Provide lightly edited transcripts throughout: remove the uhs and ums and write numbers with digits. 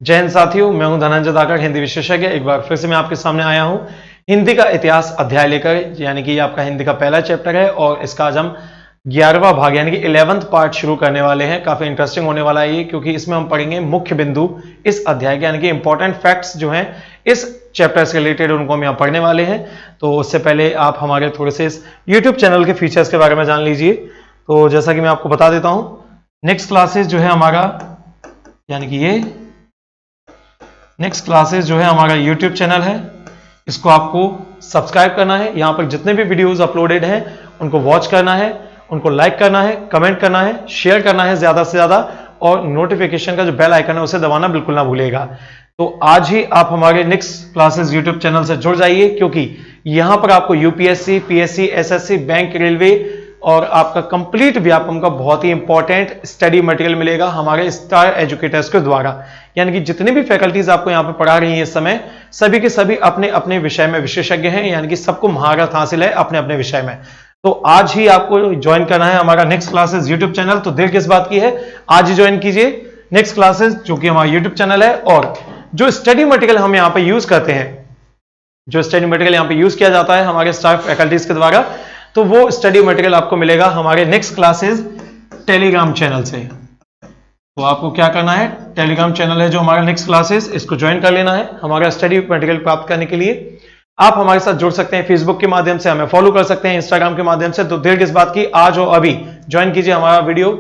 जय हिंद साथियों, मैं हूं धनंजय दाकर, हिंदी विशेषज्ञ। एक बार फिर से मैं आपके सामने आया हूं हिंदी का इतिहास अध्याय लेकर, यानी कि ये आपका हिंदी का पहला चैप्टर है और इसका आज हम 11वां भाग यानी कि 11th पार्ट शुरू करने वाले हैं। काफी इंटरेस्टिंग होने वाला है ये, क्योंकि इसमें हम पढ़ेंगे मुख्य बिंदु इस अध्याय के, यानी कि इंपॉर्टेंट फैक्ट्स जो हैं इस चैप्टर से रिलेटेड, उनको हम यहाँ पढ़ने वाले हैं। तो उससे पहले आप हमारे थोड़े से इस यूट्यूब चैनल के फीचर्स के बारे में जान लीजिए। तो जैसा कि मैं आपको बता देता हूं, नेक्स्ट क्लासेस जो है हमारा, यानी कि ये नेक्स्ट क्लासेस जो है हमारा यूट्यूब चैनल है, इसको आपको सब्सक्राइब करना है। यहाँ पर जितने भी वीडियोस अपलोडेड हैं उनको वॉच करना है, उनको लाइक करना है, कमेंट करना है, शेयर करना है ज्यादा से ज्यादा, और नोटिफिकेशन का जो बेल आइकन है उसे दबाना बिल्कुल ना भूलिएगा। तो आज ही आप हमारे नेक्स्ट क्लासेस यूट्यूब चैनल से जुड़ जाइए, क्योंकि यहां पर आपको UPSC, PSC, SSC, bank, railway और आपका कंप्लीट व्यापम का बहुत ही इंपॉर्टेंट स्टडी मटेरियल मिलेगा हमारे स्टार एजुकेटर्स के द्वारा। यानी कि जितनी भी फैकल्टीज आपको यहाँ पे पढ़ा रही हैं इस समय, सभी के सभी अपने अपने विषय में विशेषज्ञ हैं, यानी कि सबको महारत हासिल है अपने अपने विषय में। तो आज ही आपको ज्वाइन करना है हमारा नेक्स्ट क्लासेस यूट्यूब चैनल। तो देर किस बात की है, आज ही ज्वाइन कीजिए नेक्स्ट क्लासेस, जो कि हमारा यूट्यूब चैनल है। और जो स्टडी मटेरियल हम यहाँ पे यूज करते हैं, जो स्टडी मटेरियल यहाँ पे यूज किया जाता है हमारे स्टाफ फैकल्टीज के द्वारा, तो वो स्टडी मटेरियल आपको मिलेगा हमारे नेक्स्ट क्लासेस टेलीग्राम चैनल से। तो आपको क्या करना है, टेलीग्राम चैनल है जो हमारा नेक्स्ट क्लासेस, इसको ज्वाइन कर लेना है हमारा स्टडी मटेरियल प्राप्त करने के लिए। आप हमारे साथ जुड़ सकते हैं फेसबुक के माध्यम से, हमें फॉलो कर सकते हैं इंस्टाग्राम के माध्यम से। तो देर किस बात की, आज और अभी ज्वाइन कीजिए हमारा वीडियो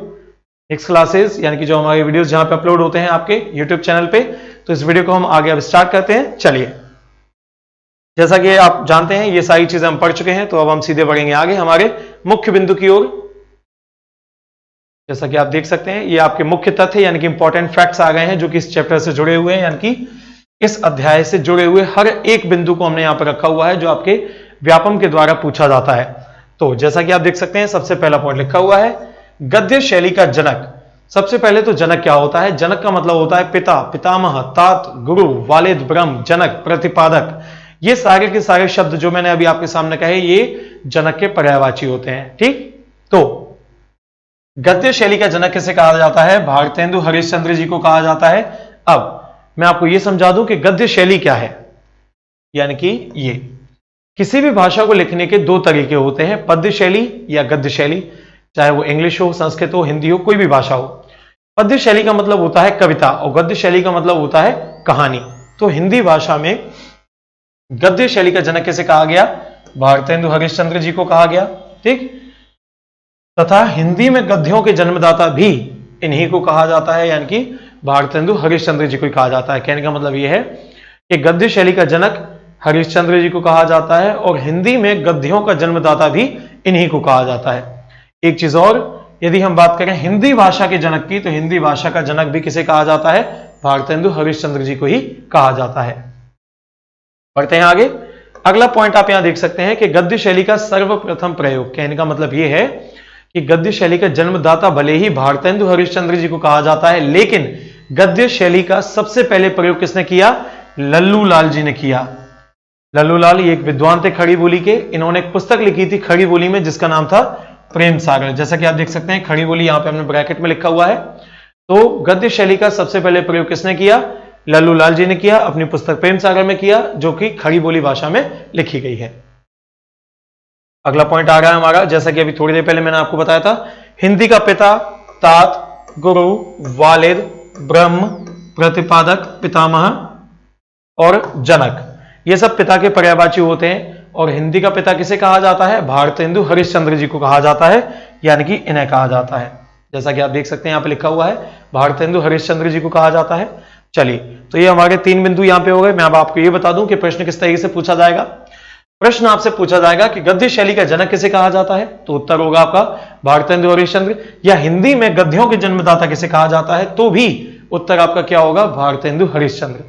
नेक्स्ट क्लासेस, यानी कि जो हमारे वीडियोस जहां पे अपलोड होते हैं आपके यूट्यूब चैनल पे। तो इस वीडियो को हम आगे अब स्टार्ट करते हैं। चलिए, जैसा कि आप जानते हैं ये सारी चीजें हम पढ़ चुके हैं, तो अब हम सीधे बढ़ेंगे आगे हमारे मुख्य बिंदु की ओर। जैसा कि आप देख सकते हैं ये आपके मुख्य तथ्य यानी कि इंपॉर्टेंट फैक्ट्स आ गए हैं, जो कि इस चैप्टर से जुड़े हुए हैं, यानी कि इस अध्याय से जुड़े हुए हर एक बिंदु को हमने यहां पर रखा हुआ है जो आपके व्यापम के द्वारा पूछा जाता है। तो जैसा कि आप देख सकते हैं, सबसे पहला पॉइंट लिखा हुआ है गद्य शैली का जनक। सबसे पहले तो जनक क्या होता है? जनक का मतलब होता है पिता, पितामह, तात, गुरु, वालिद, ब्रह्म, जनक, प्रतिपादक। ये सारे के सारे शब्द जो मैंने अभी आपके सामने कहे, ये जनक के पर्यायवाची होते हैं। ठीक, तो गद्य शैली का जनक किसे कहा जाता है? भारतेंदु हरिश्चंद्र जी को कहा जाता है। अब मैं आपको यह समझा दूं कि गद्य शैली क्या है। यानी कि ये किसी भी भाषा को लिखने के दो तरीके होते हैं, पद्य शैली या गद्य शैली, चाहे वो इंग्लिश हो, संस्कृत हो, हिंदी हो, कोई भी भाषा हो। पद्य शैली का मतलब होता है कविता और गद्य शैली का मतलब होता है कहानी। तो हिंदी भाषा में गद्य शैली का जनक किसे कहा गया? भारतेंदु हरिश्चंद्र जी को कहा गया। ठीक, तथा हिंदी में गद्यों के जन्मदाता भी इन्हीं को कहा जाता है, यानी कि भारतेंदु हरिश्चंद्र जी को कहा जाता है। कहने का मतलब यह है कि गद्य शैली का जनक हरिश्चंद्र जी को कहा जाता है और हिंदी में गद्यों का जन्मदाता भी इन्हीं को कहा जाता है। एक चीज और, यदि हम बात करें हिंदी भाषा के जनक की, तो हिंदी भाषा का जनक भी किसे कहा जाता है? भारतेंदु हरिश्चंद्र जी को ही कहा जाता है। बढ़ते हैं आगे। अगला पॉइंट आप यहां देख सकते हैं कि गद्य शैली का सर्वप्रथम प्रयोग। कहने का मतलब यह है कि गद्य शैली का जन्मदाता भले ही भारतेंदु हरिश्चंद्र जी को कहा जाता है, लेकिन गद्य शैली का सबसे पहले प्रयोग किसने किया? लल्लू लाल जी ने किया। लल्लू लाल ये एक विद्वान थे खड़ी बोली के। इन्होंने एक पुस्तक लिखी थी खड़ी बोली में, जिसका नाम था प्रेम सागर। जैसा कि आप देख सकते हैं खड़ी बोली यहां पे हमने ब्रैकेट में लिखा हुआ है। तो गद्य शैली का सबसे पहले प्रयोग किसने किया? लल्लू लाल जी ने किया, अपनी पुस्तक प्रेम सागर में किया, जो कि खड़ी बोली भाषा में लिखी गई है। अगला पॉइंट आ रहा है हमारा, जैसा कि अभी थोड़ी देर पहले मैंने आपको बताया था, हिंदी का पिता, तात, गुरु, वालिद, ब्रह्म, प्रतिपादक, पितामह और जनक, ये सब पिता के पर्यायवाची होते हैं। और हिंदी का पिता किसे कहा जाता है? भारतेंदु हरिश्चंद्र जी को कहा जाता है, यानी कि इन्हें कहा जाता है। जैसा कि आप देख सकते हैं यहां पे लिखा हुआ है भारतेंदु हरिश्चंद्र जी को कहा जाता है। चलिए, तो ये हमारे 3 बिंदु यहां पे हो गए। मैं अब आपको ये बता दूं कि प्रश्न किस तरीके से पूछा जाएगा। प्रश्न आपसे पूछा जाएगा कि गद्य शैली का जनक किसे कहा जाता है, तो उत्तर होगा आपका भारतेंदु हरिश्चंद्र। या हिंदी में गद्यों के जन्मदाता किसे कहा जाता है, तो भी उत्तर आपका क्या होगा? भारतेंदु हरिश्चंद्र।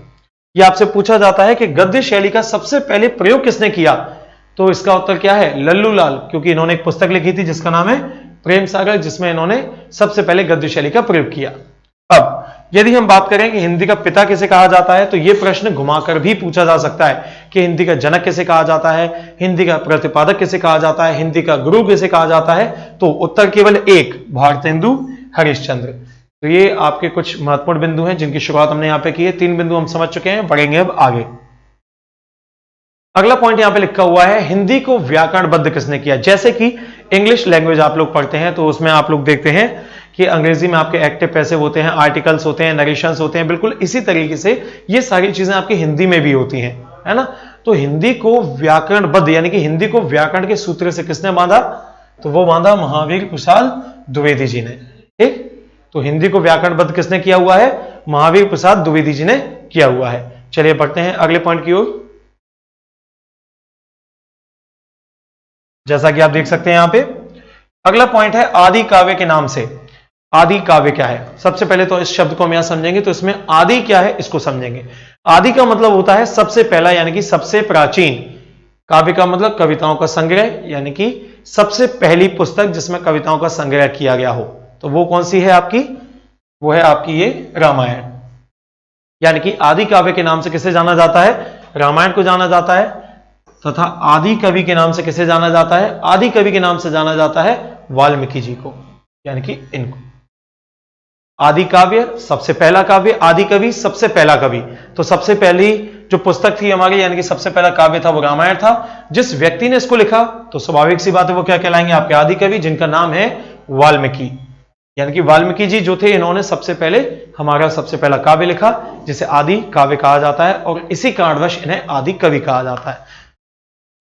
यह आपसे पूछा जाता है कि गद्य शैली का सबसे पहले प्रयोग किसने किया, तो इसका उत्तर क्या है? लल्लू लाल, क्योंकि इन्होंने एक पुस्तक लिखी थी जिसका नाम है प्रेम सागर, जिसमें इन्होंने सबसे पहले गद्य शैली का प्रयोग किया। अब यदि हम बात करें कि हिंदी का पिता किसे कहा जाता है, तो यह प्रश्न घुमाकर भी पूछा जा सकता है कि हिंदी का जनक किसे कहा जाता है, हिंदी का प्रतिपादक किसे कहा जाता है, हिंदी का गुरु किसे कहा जाता है। तो उत्तर केवल एक, भारतेंदु हरिश्चंद्र। तो ये आपके कुछ महत्वपूर्ण बिंदु हैं जिनकी शुरुआत हमने यहां पे की है। 3 बिंदु हम समझ चुके हैं, बढ़ेंगे अब आगे। अगला पॉइंट यहां पे लिखा हुआ है, हिंदी को व्याकरणबद्ध किसने किया। जैसे कि इंग्लिश लैंग्वेज आप लोग पढ़ते हैं तो उसमें आप लोग देखते हैं कि अंग्रेजी में आपके एक्टिव पैसिव होते हैं, आर्टिकल्स होते हैं, नरेशंस होते हैं, बिल्कुल इसी तरीके से ये सारी चीजें आपकी हिंदी में भी होती हैं, है ना। तो हिंदी को व्याकरणबद्ध यानी कि हिंदी को व्याकरण के सूत्र से किसने बांधा, तो वो बांधा महावीर प्रसाद द्विवेदी जी ने। ठीक, तो हिंदी को व्याकरणबद्ध किसने किया हुआ है, महावीर प्रसाद द्विवेदी जी ने किया हुआ है। चलिए बढ़ते हैं अगले पॉइंट की ओर। जैसा कि आप देख सकते हैं यहां पे अगला पॉइंट है आदि काव्य के नाम से। आदि काव्य क्या है, सबसे पहले तो इस शब्द को हम यहां समझेंगे, तो इसमें आदि क्या है इसको समझेंगे। आदि का मतलब होता है सबसे पहला यानी कि सबसे प्राचीन। काव्य का मतलब कविताओं का संग्रह, यानी कि सबसे पहली पुस्तक जिसमें कविताओं का संग्रह किया गया हो। तो वो कौन सी है आपकी, वो है आपकी ये रामायण। यानी कि आदि काव्य के नाम से किसे जाना जाता है, रामायण को जाना जाता है, तथा आदि कवि के नाम से किसे जाना जाता है, आदि कवि के नाम से जाना जाता है वाल्मीकि जी को, यानी कि इनको। आदि काव्य सबसे पहला काव्य, आदि कवि सबसे पहला कवि। तो सबसे पहली जो पुस्तक थी हमारी यानी कि सबसे पहला काव्य था वो रामायण था। जिस व्यक्ति ने इसको लिखा तो स्वाभाविक सी बात है वो क्या कहलाएंगे, आपके आदि कवि, जिनका नाम है वाल्मीकि। यानी कि वाल्मीकि जी जो थे इन्होंने सबसे पहले हमारा सबसे पहला काव्य लिखा जिसे आदि काव्य कहा जाता है, और इसी कारणवश इन्हें आदि कवि कहा जाता है।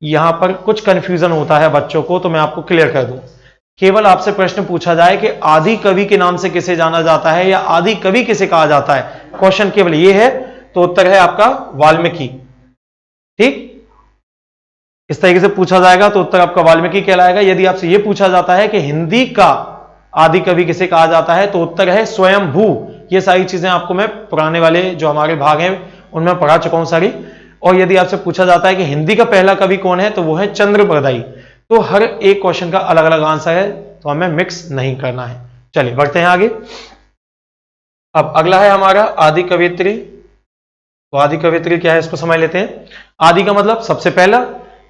यहां पर कुछ कंफ्यूजन होता है बच्चों को, तो मैं आपको क्लियर कर दूं। केवल आपसे प्रश्न पूछा जाए कि आदि कवि के नाम से किसे जाना जाता है या आदि कवि किसे कहा जाता है, क्वेश्चन केवल ये है, तो उत्तर है आपका वाल्मीकि। ठीक, इस तरीके से पूछा जाएगा तो उत्तर आपका वाल्मीकि कहलाएगा। यदि आपसे यह पूछा जाता है कि हिंदी का आदि कवि किसे कहा जाता है, तो उत्तर है स्वयंभू। ये सारी चीजें आपको मैं पुराने वाले जो हमारे भाग हैं उनमें पढ़ा चुका हूं सारी। और यदि आपसे पूछा जाता है कि हिंदी का पहला कवि कौन है, तो वो है चंद्रप्रदायी। तो हर एक क्वेश्चन का अलग अलग आंसर है, तो हमें मिक्स नहीं करना है। चलिए बढ़ते हैं आगे। अब अगला है हमारा आदि कवियत्री। तो आदि कवियत्री क्या है इसको समझ लेते हैं। आदि का मतलब सबसे पहला,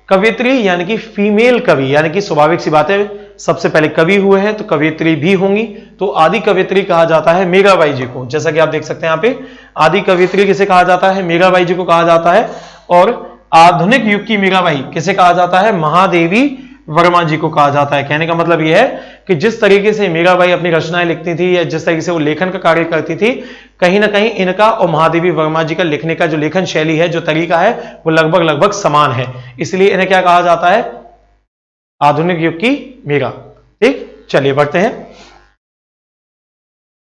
कवियत्री यानी कि फीमेल कवि, यानी कि स्वाभाविक सी बात है सबसे पहले कवि हुए हैं तो कवियत्री भी होंगी। तो आदि कवियत्री कहा जाता है मीराबाई जी को। जैसा कि आप देख सकते हैं यहां पे आदि कवियत्री किसे कहा जाता है, मीराबाई जी को कहा जाता है। और आधुनिक युग की मीराबाई किसे कहा जाता है, महादेवी वर्मा जी को कहा जाता है। कहने का मतलब यह है कि जिस तरीके से मीराबाई अपनी रचनाएं लिखती थी या जिस तरीके से वो लेखन का कार्य करती थी, कहीं ना कहीं इनका और महादेवी वर्मा जी का लिखने का जो लेखन शैली है, जो तरीका है, वो लगभग लगभग समान है। इसलिए इन्हें क्या कहा जाता है, आधुनिक युग की मीरा। ठीक, चलिए बढ़ते हैं।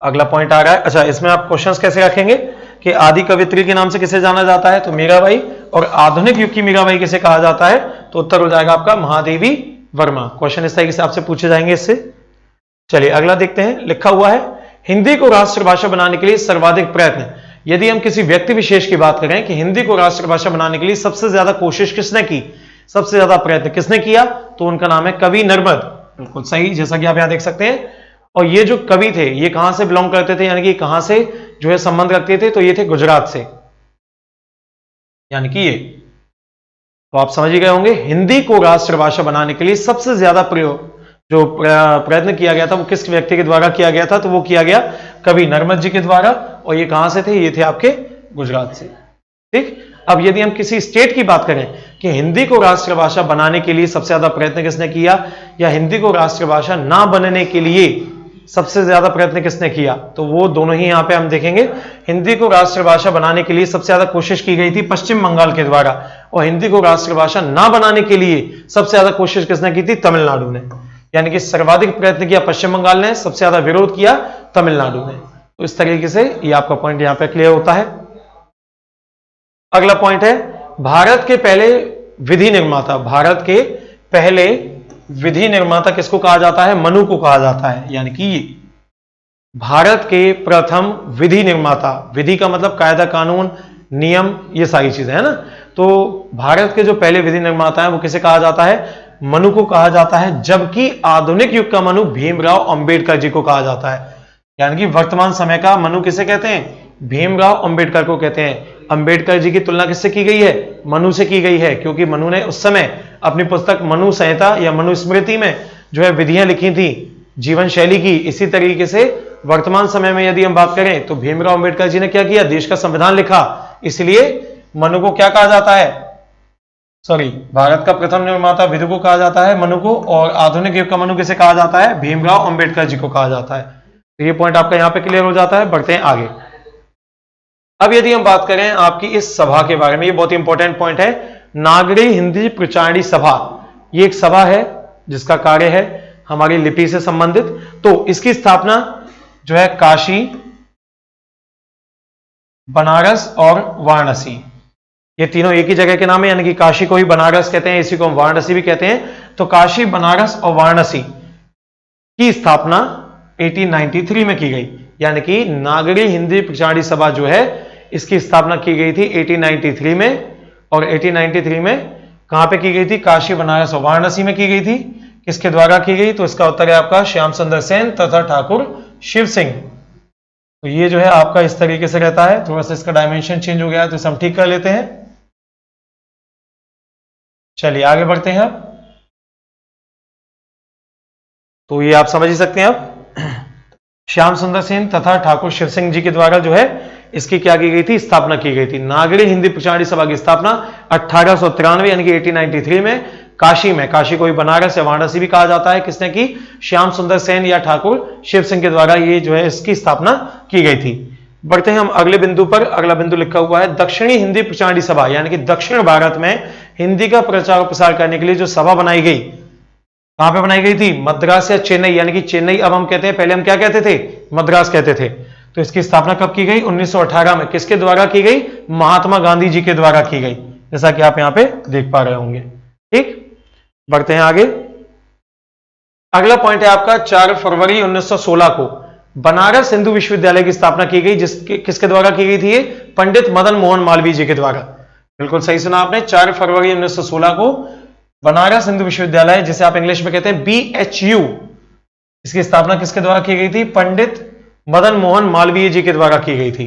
अगला पॉइंट आ रहा है, अच्छा इसमें आप क्वेश्चंस कैसे रखेंगे कि आदि कवियत्री के नाम से किसे जाना जाता है, तो मीराबाई, और आधुनिक युग की मीराबाई किसे कहा जाता है, तो उत्तर हो जाएगा आपका महादेवी वर्मा। क्वेश्चन इस तरीके से आपसे पूछे जाएंगे इससे। चलिए अगला देखते हैं। लिखा हुआ है हिंदी को राष्ट्रभाषा बनाने के लिए सर्वाधिक प्रयत्न। यदि हम किसी व्यक्ति विशेष की बात करें कि हिंदी को राष्ट्रभाषा बनाने के लिए सबसे ज्यादा कोशिश किसने की, सबसे ज्यादा प्रयत्न किसने किया, तो उनका नाम है कवि नर्मद। बिल्कुल सही, जैसा कि आप यहां देख सकते हैं। और ये जो कवि थे ये कहां से बिलोंग करते थे, यानी कि कहां से जो है संबंध रखते थे, तो ये थे गुजरात से, यानी कि ये। तो आप समझ ही गए होंगे हिंदी को राष्ट्रभाषा बनाने के लिए सबसे ज्यादा जो प्रयत्न किया गया था वो किस व्यक्ति के द्वारा किया गया था, तो वो किया गया कवि नर्मद जी के द्वारा। और ये कहां से थे, ये थे आपके गुजरात से। ठीक, अब यदि हम किसी स्टेट की बात करें कि हिंदी को राष्ट्रभाषा बनाने के लिए सबसे ज्यादा प्रयत्न किसने किया, या हिंदी को राष्ट्रभाषा ना बनने के लिए सबसे ज्यादा प्रयत्न किसने किया, तो वो दोनों ही यहां पे हम देखेंगे। हिंदी को राष्ट्रभाषा बनाने के लिए सबसे ज्यादा कोशिश की गई थी पश्चिम बंगाल के द्वारा, और हिंदी को राष्ट्रभाषा ना बनाने के लिए सबसे ज्यादा कोशिश किसने की थी, तमिलनाडु ने। यानी कि सर्वाधिक प्रयत्न किया पश्चिम बंगाल ने, सबसे ज्यादा विरोध किया तमिलनाडु ने। तो इस तरीके से ये आपका पॉइंट यहां पे क्लियर होता है। अगला पॉइंट है भारत के पहले विधि निर्माता। भारत के पहले विधि निर्माता किसको कहा जाता है, मनु को कहा जाता है। यानी कि ये भारत के प्रथम विधि निर्माता, विधि का मतलब कायदा कानून नियम ये सारी चीजें है ना। तो भारत के जो पहले विधि निर्माता है वो किसे कहा जाता है, मनु को कहा जाता है। जबकि आधुनिक युग का मनु भीमराव अंबेडकर जी को कहा जाता है। यानी कि वर्तमान समय का मनु किसे कहते हैं, भीमराव अंबेडकर को कहते हैं। अंबेडकर जी की तुलना किससे की गई है, मनु से की गई है, क्योंकि मनु ने उस समय अपनी पुस्तक मनु संहिता या मनु स्मृति में जो है विधियां लिखी थी जीवन शैली की। इसी तरीके से वर्तमान समय में यदि हम बात करें तो भीमराव अंबेडकर जी ने क्या किया, देश का संविधान लिखा, इसलिए मनु को क्या कहा जाता है, सॉरी, भारत का प्रथम निर्माता विदु को कहा जाता है मनु को, और आधुनिक युग का मनु किसे कहा जाता है, भीमराव अंबेडकर जी को कहा जाता है। तो ये पॉइंट आपका यहां पे क्लियर हो जाता है। बढ़ते हैं आगे। अब यदि हम बात करें आपकी इस सभा के बारे में, ये बहुत इंपॉर्टेंट पॉइंट है, नागरी हिंदी प्रचारणी सभा। ये एक सभा है जिसका कार्य है हमारी लिपि से संबंधित। तो इसकी स्थापना जो है काशी, बनारस और वाराणसी, ये तीनों एक ही जगह के नाम है, यानी कि काशी को ही बनारस कहते हैं, इसी को हम वाराणसी भी कहते हैं। तो काशी, बनारस और वाराणसी की स्थापना 1893 में की गई, यानी कि नागरी हिंदी प्रचारणी सभा जो है इसकी स्थापना की गई थी 1893 में। और 1893 में कहां पे की गई थी, काशी, बनारस और वाराणसी में की गई थी। किसके द्वारा की गई, तो इसका उत्तर है आपका श्याम सुंदर सेन तथा ठाकुर शिव सिंह। तो ये जो है आपका इस तरीके से रहता है, थोड़ा सा इसका डायमेंशन चेंज हो गया है तो इसे हम ठीक कर लेते हैं। चलिए आगे बढ़ते हैं। अब तो ये आप समझ ही सकते हैं। अब श्याम सुंदर सेन तथा ठाकुर शिव सिंह जी के द्वारा जो है इसकी क्या की गई थी, स्थापना की गई थी। नागरी हिंदी प्रचारणी सभा की स्थापना 1893 यानी कि 1893 में काशी में, काशी को ही बनारस या वाराणसी भी कहा जाता है, किसने की, श्याम सुंदर सेन या ठाकुर शिव सिंह के द्वारा ये जो है इसकी स्थापना की गई थी। बढ़ते हैं हम अगले बिंदु पर। अगला बिंदु लिखा हुआ है दक्षिणी हिंदी प्रचारणी सभा, यानी कि दक्षिण भारत में हिंदी का प्रचार और प्रसार करने के लिए जो सभा बनाई गई, कहां पे बनाई गई थी, मद्रास या चेन्नई, यानी कि चेन्नई अब हम कहते हैं, पहले हम क्या कहते थे, मद्रास कहते थे। तो इसकी स्थापना कब की गई, 1918 में। किसके द्वारा की गई, महात्मा गांधी जी के द्वारा की गई, जैसा कि आप यहां पे देख पा रहे होंगे। ठीक, बढ़ते हैं आगे। अगला पॉइंट है आपका 4 फरवरी 1916 को बनारस हिंदू विश्वविद्यालय की स्थापना की गई, किसके द्वारा की गई थी, ये पंडित मदन मोहन मालवीय जी के द्वारा। बिल्कुल सही सुना आपने, 4 फरवरी 1916 को बनारस हिंदू विश्वविद्यालय, जिसे आप इंग्लिश में कहते हैं BHU, इसकी स्थापना किसके द्वारा की गई थी, पंडित मदन मोहन मालवीय जी के द्वारा की गई थी।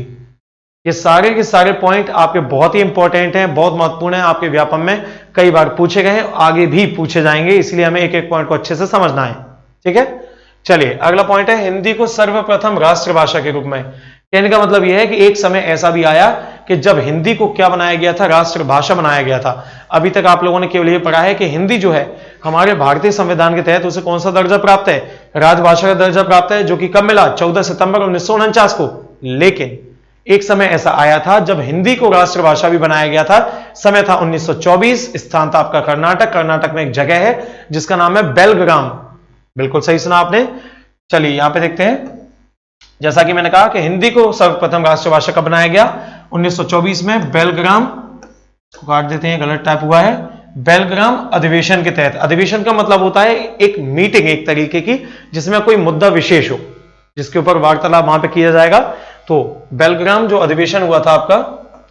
ये सारे के सारे पॉइंट आपके बहुत ही इंपॉर्टेंट हैं, बहुत महत्वपूर्ण है, आपके व्यापम में कई बार पूछे गए हैं, आगे भी पूछे जाएंगे, इसलिए हमें एक एक पॉइंट को अच्छे से समझना है। ठीक है, चलिए अगला पॉइंट है हिंदी को सर्वप्रथम राष्ट्रभाषा के रूप में। कहने का मतलब यह है कि एक समय ऐसा भी आया कि जब हिंदी को क्या बनाया गया था, राष्ट्रभाषा बनाया गया था। अभी तक आप लोगों ने केवल यह पढ़ा है कि हिंदी जो है हमारे भारतीय संविधान के तहत उसे कौन सा दर्जा प्राप्त है, राजभाषा का दर्जा प्राप्त है, जो कि कब मिला, 14 सितंबर 1949 को। लेकिन एक समय ऐसा आया था जब हिंदी को राष्ट्रभाषा भी बनाया गया था, समय था 1924, स्थान था आपका कर्नाटक। कर्नाटक में एक जगह है जिसका नाम है बेलग्राम। बिल्कुल सही सुना आपने। चलिए यहां पे देखते हैं, जैसा कि मैंने कहा कि हिंदी को सर्वप्रथम राष्ट्रभाषा कब बनाया गया, 1924 में बेलग्राम, काट देते हैं गलत टाइप हुआ है, बेलग्राम अधिवेशन के तहत। अधिवेशन का मतलब होता है एक मीटिंग, एक तरीके की जिसमें कोई मुद्दा विशेष हो, जिसके ऊपर वार्तालाप वहां पे किया जाएगा। तो बेलग्राम जो अधिवेशन हुआ था आपका,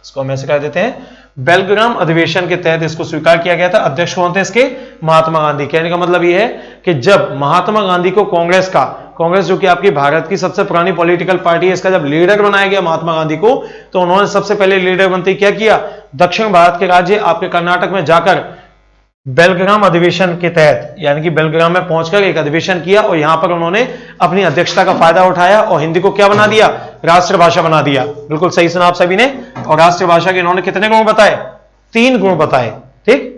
इसको हम ऐसे कह देते हैं, बेलग्राम अधिवेशन के तहत इसको स्वीकार किया गया था। अध्यक्ष कौन थे इसके, महात्मा गांधी। कहने का मतलब यह है कि जब महात्मा गांधी को कांग्रेस जो कि आपकी भारत की सबसे पुरानी पॉलिटिकल पार्टी है, इसका जब लीडर बनाया गया महात्मा गांधी को, तो उन्होंने सबसे पहले लीडर बनते क्या किया, दक्षिण भारत के राज्य आपके कर्नाटक में जाकर बेलग्राम अधिवेशन के तहत, यानी कि बेलग्राम में पहुंचकर एक अधिवेशन किया और यहां पर उन्होंने अपनी अध्यक्षता का फायदा उठाया और हिंदी को क्या बना दिया, राष्ट्रभाषा बना दिया। बिल्कुल सही सुना आप सभी ने। और राष्ट्रभाषा के इन्होंने कितने गुण बताए, 3 गुण बताए। ठीक,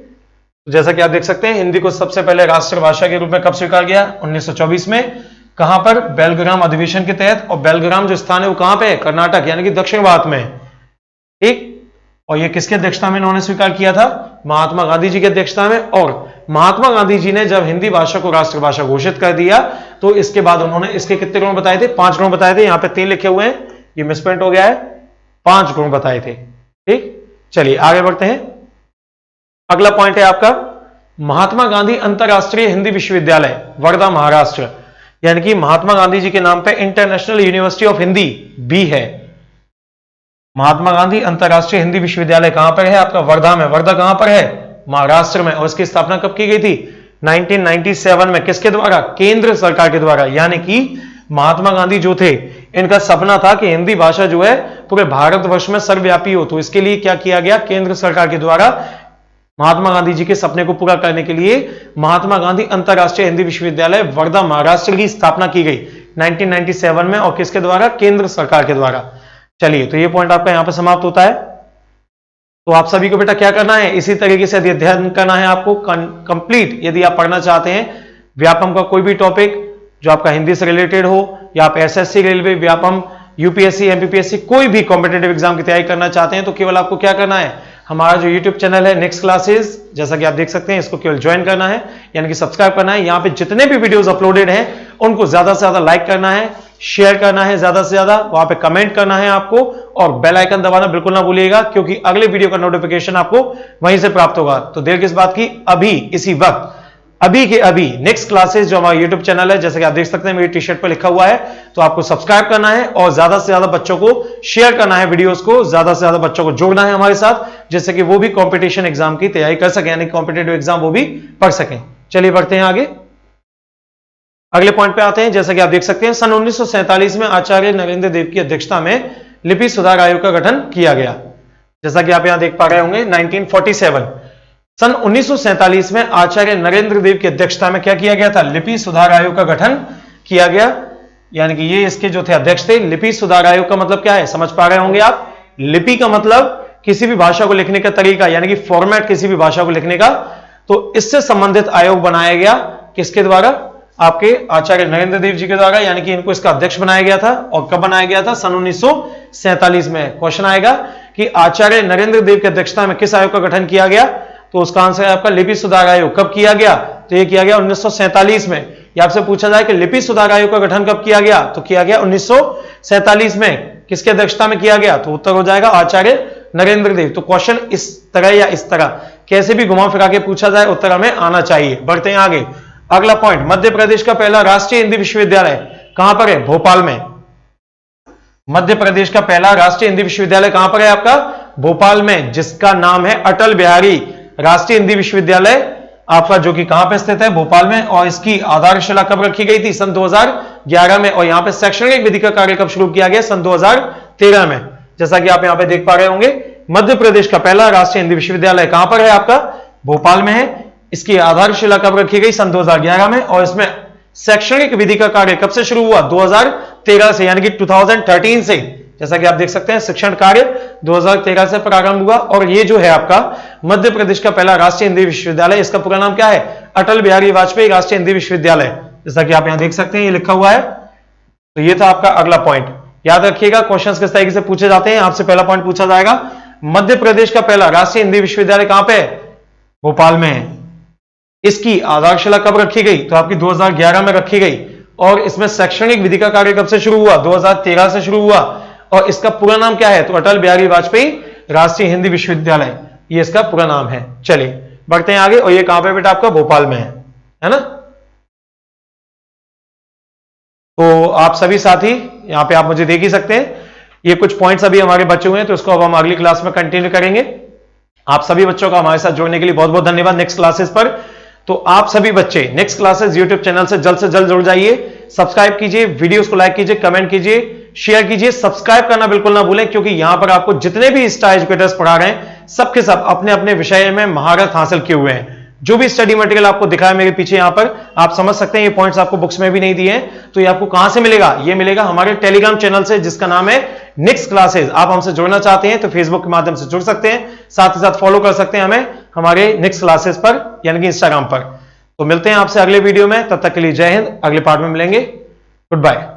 जैसा कि आप देख सकते हैं हिंदी को सबसे पहले राष्ट्रभाषा के रूप में कब स्वीकार किया, 1924 में। कहां पर, बेलग्राम अधिवेशन के तहत। और बेलग्राम जो स्थान है वो कहां पे है, कर्नाटक, यानी कि दक्षिण भारत में। ठीक, और ये किसकी अध्यक्षता में इन्होंने स्वीकार किया था, महात्मा गांधी जी की अध्यक्षता में। और महात्मा गांधी जी ने जब हिंदी भाषा को राष्ट्रभाषा घोषित कर दिया तो इसके बाद उन्होंने इसके कितने गुण बताए थे, 5 गुण बताए थे। यहां पे 3 लिखे हुए हैं, ये मिसप्रिंट हो गया है, 5 गुण बताए थे। ठीक, चलिए आगे बढ़ते हैं। अगला पॉइंट है आपका महात्मा गांधी अंतरराष्ट्रीय हिंदी विश्वविद्यालय, वर्धा, महाराष्ट्र, यानी कि महात्मा गांधी जी के नाम पे इंटरनेशनल यूनिवर्सिटी ऑफ हिंदी भी है। महात्मा गांधी अंतरराष्ट्रीय हिंदी विश्वविद्यालय कहां पर है आपका, वर्धा में। वर्धा कहां पर है, महाराष्ट्र में। और इसकी स्थापना कब की गई थी, 1997 में। किसके द्वारा, केंद्र सरकार के द्वारा। यानी कि महात्मा गांधी जो थे, इनका सपना था कि हिंदी भाषा जो है पूरे भारतवर्ष में सर्वव्यापी हो। तो इसके लिए क्या किया गया, केंद्र सरकार के द्वारा महात्मा गांधी जी के सपने को पूरा करने के लिए महात्मा गांधी अंतरराष्ट्रीय हिंदी विश्वविद्यालय वर्धा, महाराष्ट्र की स्थापना की गई। 1997 में, और किसके द्वारा? केंद्र सरकार के द्वारा। चलिए, तो ये पॉइंट आपका यहां पर समाप्त होता है। तो आप सभी को बेटा क्या करना है, इसी तरीके से यदि अध्ययन करना है आपको कंप्लीट, यदि आप पढ़ना चाहते हैं व्यापम का कोई भी टॉपिक जो आपका हिंदी से रिलेटेड हो, या आप SSC, railway, Vyapam, UPSC, MPPSC, कोई भी कॉम्पिटेटिव एग्जाम की तैयारी करना चाहते हैं, तो केवल आपको क्या करना है, हमारा जो यूट्यूब चैनल है नेक्स्ट क्लासेस, जैसा कि आप देख सकते हैं, इसको केवल ज्वाइन करना है, यानी कि सब्सक्राइब करना है। यहाँ पे जितने भी वीडियोस अपलोडेड हैं उनको ज्यादा से ज्यादा लाइक करना है, शेयर करना है, ज्यादा से ज्यादा वहां पे कमेंट करना है आपको, और बेल आइकन दबाना बिल्कुल ना भूलिएगा, क्योंकि अगले वीडियो का नोटिफिकेशन आपको वहीं से प्राप्त होगा। तो देर किस बात की, अभी इसी वक्त, अभी के अभी नेक्स्ट क्लासेस जो हमारा यूट्यूब चैनल है, जैसे कि आप देख सकते हैं मेरी टी शर्ट पर लिखा हुआ है, तो आपको सब्सक्राइब करना है और ज्यादा से ज्यादा बच्चों को शेयर करना है, वीडियोस को ज्यादा से ज्यादा बच्चों को जोड़ना है हमारे साथ, जिससे कि वो भी कॉम्पिटिशन एग्जाम की तैयारी कर सके, यानी कॉम्पिटेटिव एग्जाम वो भी पढ़ सकें। चलिए बढ़ते हैं आगे, अगले पॉइंट पे आते हैं। जैसा कि आप देख सकते हैं, सन 1947 में आचार्य नरेंद्र देव की अध्यक्षता में लिपि सुधार आयोग का गठन किया गया। जैसा कि आप यहां देख पा रहे होंगे 1947, सन 1947 में आचार्य नरेंद्र देव की अध्यक्षता में क्या किया गया था, लिपि सुधार आयोग का गठन किया गया। यानी कि ये इसके जो थे अध्यक्ष थे। लिपि सुधार आयोग का मतलब क्या है, समझ पा रहे होंगे आप। लिपि का मतलब किसी भी भाषा को लिखने का तरीका, यानी कि फॉर्मेट किसी भी भाषा को लिखने का। तो इससे संबंधित आयोग बनाया गया, किसके द्वारा, आपके आचार्य नरेंद्र देव जी के द्वारा, यानी कि इनको इसका अध्यक्ष बनाया गया था। और कब बनाया गया था, सन 1947 में। क्वेश्चन आएगा कि आचार्य नरेंद्र देव की अध्यक्षता में किस आयोग का गठन किया गया, तो उसका आंसर है आपका लिपि सुधार आयोग। कब किया गया, तो यह किया गया 1947 में। यह आपसे पूछा जाए कि लिपि सुधार आयोग का गठन कब किया गया, तो किया गया 1947 में। किसकी अध्यक्षता में किया गया, तो उत्तर हो जाएगा आचार्य नरेंद्र देव। तो क्वेश्चन इस तरह या इस तरह कैसे भी घुमा फिरा के पूछा जाए, उत्तर हमें आना चाहिए। बढ़ते हैं आगे, अगला पॉइंट, मध्य प्रदेश का पहला राष्ट्रीय हिंदी विश्वविद्यालय कहां पर है, भोपाल में। मध्य प्रदेश का पहला राष्ट्रीय हिंदी विश्वविद्यालय कहां पर है आपका, भोपाल में, जिसका नाम है अटल बिहारी राष्ट्रीय हिंदी विश्वविद्यालय आपका, जो कि कहां पर स्थित है, भोपाल में। और इसकी आधारशिला कब रखी गई थी, सन 2011 में। और यहां पर शैक्षणिक विधि का कार्य कब शुरू किया गया, सन 2013 में। जैसा कि आप यहां पे देख पा रहे होंगे, मध्य प्रदेश का पहला राष्ट्रीय हिंदी विश्वविद्यालय कहां पर है आपका, भोपाल में है। इसकी आधारशिला कब रखी गई, सन 2011 में। और इसमें शैक्षणिक विधि का कार्य कब से शुरू हुआ, 2013 से, यानी कि 2013 से। जैसा कि आप देख सकते हैं, शिक्षण कार्य 2013 से प्रारंभ हुआ। और ये जो है आपका मध्य प्रदेश का पहला राष्ट्रीय हिंदी विश्वविद्यालय, इसका पूरा नाम क्या है, अटल बिहारी वाजपेयी राष्ट्रीय हिंदी विश्वविद्यालय। जैसा कि आप यहां देख सकते हैं, ये लिखा हुआ है। तो ये था आपका अगला पॉइंट। याद रखिएगा, क्वेश्चंस किस तरीके से पूछे जाते हैं। आपसे पहला पॉइंट पूछा जाएगा, मध्य प्रदेश का पहला राष्ट्रीय हिंदी विश्वविद्यालय कहां पे है, भोपाल में है। इसकी आधारशिला कब रखी गई, तो आपकी 2011 में रखी गई। और इसमें शैक्षणिक विधि का कार्य कब से शुरू हुआ, 2013 से शुरू हुआ। और इसका पूरा नाम क्या है, तो अटल बिहारी वाजपेयी राष्ट्रीय हिंदी विश्वविद्यालय, ये इसका पूरा नाम है। चलिए बढ़ते हैं आगे। और ये कहां पे बेटा आपका, भोपाल में है ना। तो आप सभी साथी यहां पे आप मुझे देख ही सकते हैं, ये कुछ पॉइंट्स अभी हमारे बचे हुए हैं, तो इसको अब हम अगली क्लास में कंटिन्यू करेंगे। आप सभी बच्चों का हमारे साथ जुड़ने के लिए बहुत बहुत धन्यवाद नेक्स्ट क्लासेस पर। तो आप सभी बच्चे नेक्स्ट क्लासेस यूट्यूब चैनल से जल्द जुड़ जाइए, सब्सक्राइब कीजिए, वीडियोस को लाइक कीजिए, कमेंट कीजिए, शेयर कीजिए। सब्सक्राइब करना बिल्कुल ना भूलें, क्योंकि यहां पर आपको जितने भी स्टार एजुकेटर्स पढ़ा रहे हैं, सबके सब अपने अपने विषय में महारत हासिल किए हुए हैं। जो भी स्टडी मटेरियल आपको दिखाया मेरे पीछे यहां पर, आप समझ सकते हैं ये पॉइंट्स आपको बुक्स में भी नहीं दिए हैं। तो ये आपको कहां से मिलेगा, ये मिलेगा हमारे टेलीग्राम चैनल से, जिसका नाम है नेक्स्ट क्लासेस। आप हमसे जुड़ना चाहते हैं तो फेसबुक के माध्यम से जुड़ सकते हैं, साथ ही साथ फॉलो कर सकते हैं हमें हमारे नेक्स्ट क्लासेस पर, यानी कि इंस्टाग्राम पर। तो मिलते हैं आपसे अगले वीडियो में, तब तक के लिए जय हिंद। अगले पार्ट में मिलेंगे, गुड बाय।